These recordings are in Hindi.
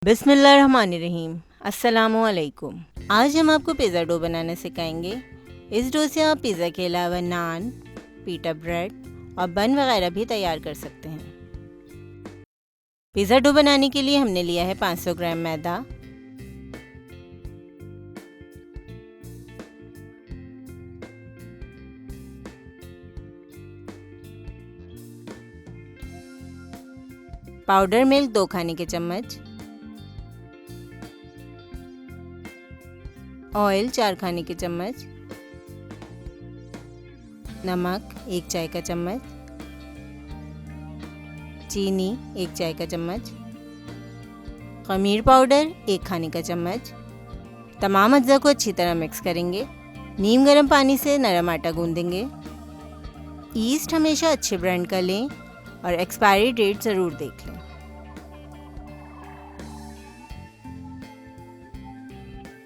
बिस्मिल्लाहिर्रहमानिर्रहीम। अस्सलामुअलैकुम। आज हम आपको पिज़्ज़ा डो बनाना सिखाएंगे। इस डो से आप पिज़्ज़ा के अलावा नान, पीटा ब्रेड और बन वगैरह भी तैयार कर सकते हैं। पिज़्ज़ा डो बनाने के लिए हमने लिया है 500 ग्राम मैदा, पाउडर मिल्क 2 खाने के चम्मच, ऑयल 4 खाने के चम्मच, नमक 1 चाय का चम्मच, चीनी 1 चाय का चम्मच, खमीर पाउडर 1 खाने का चम्मच। तमाम अज्जा को अच्छी तरह मिक्स करेंगे। नीम गर्म पानी से नरम आटा गूंदेंगे। ईस्ट हमेशा अच्छे ब्रांड का लें और एक्सपायरी डेट ज़रूर देख लें।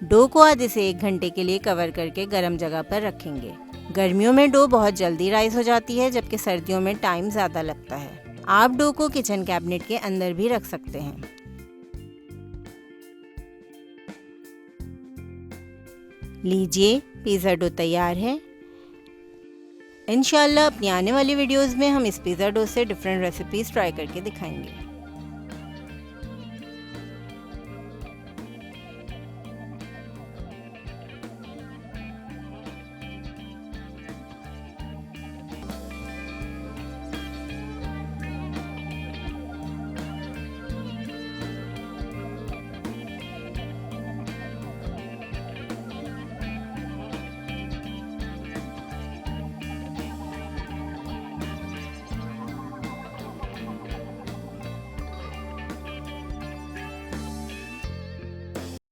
डो को आधे से 1 घंटे के लिए कवर करके गर्म जगह पर रखेंगे। गर्मियों में डो बहुत जल्दी राइस हो जाती है, जबकि सर्दियों में टाइम ज़्यादा लगता है। आप डो को किचन कैबिनेट के अंदर भी रख सकते हैं। लीजिए, पिज़्ज़ा डो तैयार है। इंशाल्लाह अपनी आने वाली वीडियोस में हम इस पिज़्ज़ा डो से डिफरेंट रेसिपीज़ ट्राई करके दिखाएंगे।